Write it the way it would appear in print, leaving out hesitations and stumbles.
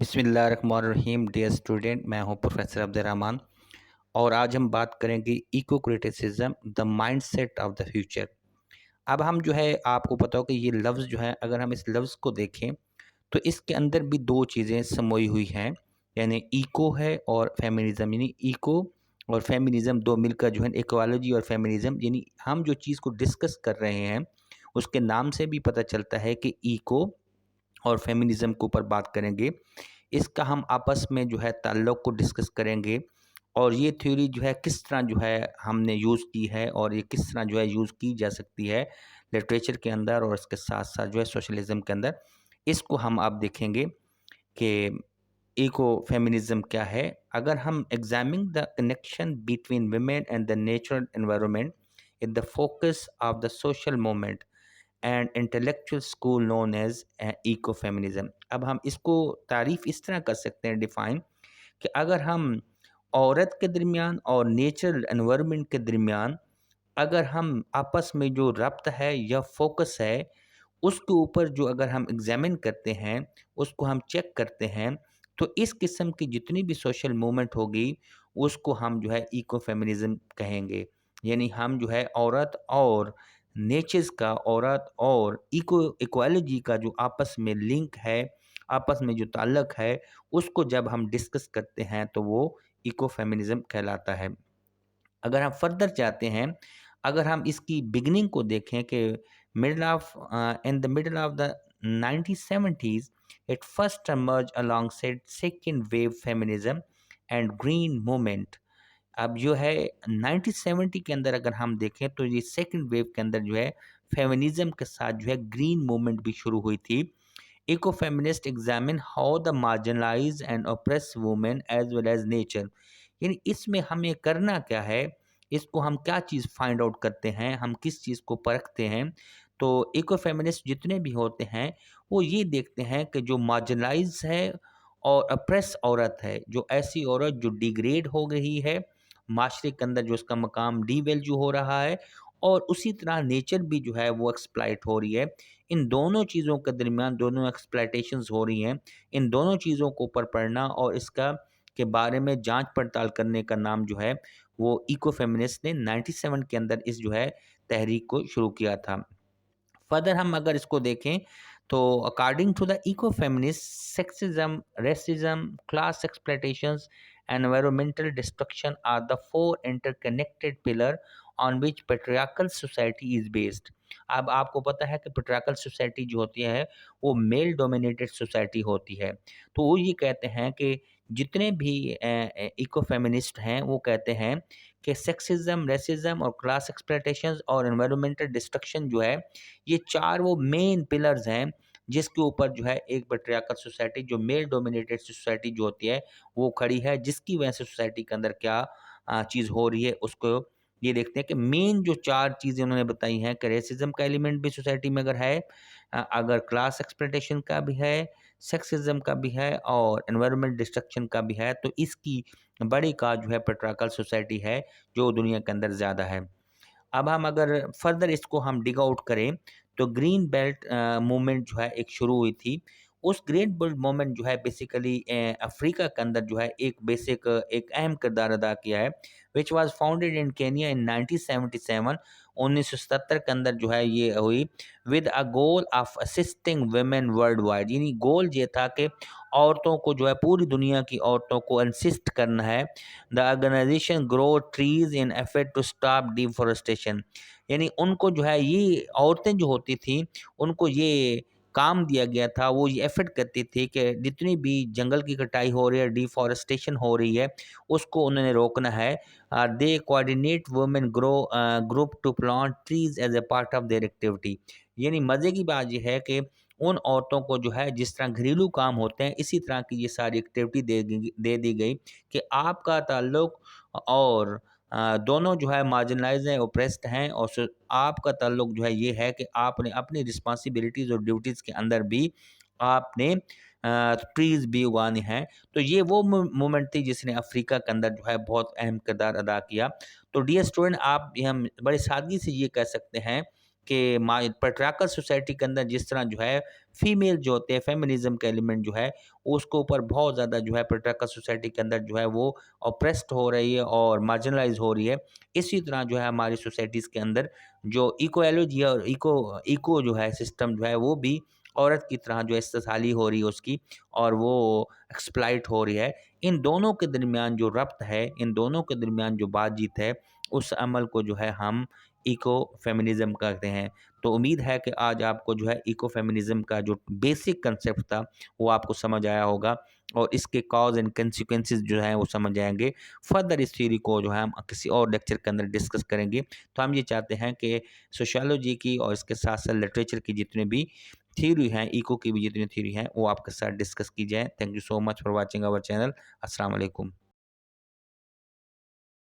बिस्मिल्लाहिर्रहमानिर्रहीम। Dear student, मैं हूं प्रोफेसर अब्दुर्रहमान और आज हम बात करेंगे eco criticism the mindset of the future. अब हम जो है आपको पता हो कि ये लफ्ज़ जो है, अगर हम इस लफ्ज़ को देखें तो इसके अंदर भी दो चीज़ें समोई हुई हैं, यानी इको है और फेमिनिज़म। यानी इको और फेमिनिज़म दो मिलकर जो है इक्वालॉजी और फेमिनिज़म, यानी हम जो चीज़ को डिस्कस कर रहे हैं उसके नाम से भी पता चलता है कि इको और फेमिनिज़म के ऊपर बात करेंगे। इसका हम आपस में जो है ताल्लुक़ को डिस्कस करेंगे और ये थ्योरी जो है किस तरह जो है हमने यूज़ की है और ये किस तरह जो है यूज़ की जा सकती है लिटरेचर के अंदर और इसके साथ-साथ जो है सोशलिज़्म के अंदर। इसको हम अब देखेंगे कि इको फेमिनिज़म क्या है। अगर हम examine the connection between women and the natural environment in the focus of the social movement and intellectual school known as eco feminism. अब हम इसको तारीफ़ इस तरह कर सकते हैं डिफ़ाइन कि अगर हम औरत के दरमियान और नेचुरल एनवायरनमेंट के दरमियान अगर हम आपस में जो रब्त है या फोकस है उसके ऊपर जो अगर हम एग्जामिन करते हैं, उसको हम चेक करते हैं, तो इस किस्म की जितनी भी सोशल मूवमेंट होगी, उसको हम जो है इको फेमिनिज़्म कहेंगे। यानी हम जो है औरत और नेचर्स का, औरत और इक्वालिटी का जो आपस में लिंक है, आपस में जो ताल्लुक है, उसको जब हम डिस्कस करते हैं, तो वो इको फेमिनिज़्म कहलाता है। अगर हम फर्दर जाते हैं, अगर हम इसकी बिगिनिंग को देखें कि in the middle of the 1970s it first emerged alongside second wave feminism and green movement. अब जो है 1970 के अंदर अगर हम देखें तो ये सेकंड वेव के अंदर जो है फेमिनिज्म के साथ जो है ग्रीन मूवमेंट भी शुरू हुई थी। Eco feminist examine how the marginalize and oppress women as well as nature. यानी इसमें हमें करना क्या है, इसको हम क्या चीज़ फाइंड आउट करते हैं, हम किस चीज़ को परखते हैं। तो इको फेमिनिस्ट जितने भी होते हैं वो ये देखते हैं कि जो मार्जिनलाइज है और अप्रेस औरत है, जो ऐसी औरत जो डिग्रेड हो गई है माशरे के अंदर, जो उसका मकाम डीवैल्यू हो रहा है, और उसी तरह नेचर भी जो है वो एक्सप्लॉइट हो रही है। इन दोनों चीज़ों के दरमियान दोनों एक्सप्लॉइटेशंस हो रही हैं। इन दोनों चीज़ों को ऊपर पढ़ना और इसका के बारे में जांच पड़ताल करने का नाम जो है वो इको फेमिनिस्ट ने 97 के अंदर इस जो है तहरीक को शुरू किया था। फर्दर हम अगर इसको देखें तो according to the eco feminist, sexism, racism, class exploitations, environmental destruction are the four interconnected pillar on which patriarchal society is based. अब आपको पता है कि पेट्रियार्कल सोसाइटी जो होती है वो मेल डोमिनेटेड सोसाइटी होती है। तो वो ये कहते हैं कि जितने भी इको फेमिनिस्ट हैं वो कहते हैं कि सेक्सिज्म, रेसिज्म और क्लास एक्सप्लॉयटेशंस और एनवायरमेंटल डिस्ट्रक्शन जो है, ये चार वो मेन पिलर्स हैं जिसके ऊपर जो है एक पेट्रियार्कल सोसाइटी, जो मेल डोमिनेटेड सोसाइटी जो होती है वो खड़ी है। जिसकी वजह से सोसाइटी के अंदर क्या चीज़ हो रही है उसको ये देखते हैं कि मेन जो चार चीज़ें उन्होंने बताई हैं कि रेसिज्म का एलिमेंट भी सोसाइटी में अगर है, अगर क्लास एक्सप्लॉयटेशन का भी है, सेक्सिज्म का भी है और एनवायरमेंट डिस्ट्रक्शन का भी है, तो इसकी बड़ी का जो है पेट्रियार्कल सोसाइटी है जो दुनिया के अंदर ज़्यादा है। अब हम अगर फर्दर इसको हम डिग आउट करें तो ग्रीन बेल्ट मूवमेंट जो है एक शुरू हुई थी। उस ग्रीन बेल्ट मूवमेंट जो है बेसिकली अफ्रीका के अंदर जो है एक अहम किरदार अदा किया है, which was founded in Kenya in 1977। 1977 के अंदर जो है ये हुई with a goal of assisting women world wide. यानी गोल ये था कि औरतों को जो है, पूरी दुनिया की औरतों को असिस्ट करना है। The organization grow trees in effort to stop deforestation. यानी उनको जो है ये औरतें जो होती थी उनको ये काम दिया गया था, वो ये एफर्ट करती थी कि जितनी भी जंगल की कटाई हो रही है, डिफॉरेस्टेशन हो रही है, उसको उन्होंने रोकना है। They coordinate women group to plant trees as a part of their activity. यानी मज़े की बात यह है कि उन औरतों को जो है जिस तरह घरेलू काम होते हैं इसी तरह की ये सारी एक्टिविटी दे दी गई कि आपका ताल्लुक और दोनों जो है मार्जिनलाइज हैं, ओप्रेस्ड हैं, और आपका ताल्लुक जो है ये है कि आपने अपनी रिस्पॉन्सिबिलिटीज़ और ड्यूटीज़ के अंदर भी आपने ट्रीज़ भी उगाने हैं। तो ये वो मूवमेंट थी जिसने अफ्रीका के अंदर जो है बहुत अहम किरदार अदा किया। तो डियर स्टूडेंट, आप ये हम बड़े सादगी से ये कह सकते हैं कि पेट्रियार्कल सोसाइटी के अंदर जिस तरह जो है फीमेल जो होते हैं, फेमिनिज्म का एलिमेंट जो है उसके ऊपर बहुत ज़्यादा जो है पेट्रियार्कल सोसाइटी के अंदर जो है वो ऑप्रेस्ड हो रही है और मार्जिनलाइज हो रही है। इसी तरह जो है हमारी सोसाइटीज़ के अंदर जो इक्वालिटी और इको इको जो है सिस्टम जो है वो भी औरत की तरह जो है इस्तेसाली हो रही है उसकी, और वो एक्सप्लॉइट हो रही है। इन दोनों के दरमियान जो रब्त है, इन दोनों के दरमियान जो बातचीत है, उस अमल को जो है हम इको फेमिनिज़्म कहते हैं। तो उम्मीद है कि आज आपको जो है इको फेमिनिज़्म का जो बेसिक कंसेप्ट था वो आपको समझ आया होगा और इसके कॉज़ एंड कंसीक्वेंसेस जो हैं वो समझ आएँगे। फर्दर इस थ्योरी को जो है हम किसी और लेक्चर के अंदर डिस्कस करेंगे। तो हम ये चाहते हैं कि सोशियोलॉजी की और इसके साथ-साथ लिटरेचर की जितने भी थ्योरी हैं, इको की भी जितनी थ्योरी हैं, वो आपके साथ डिस्कस की जाए। Thank you so much for watching our channel. अस्सलाम वालेकुम।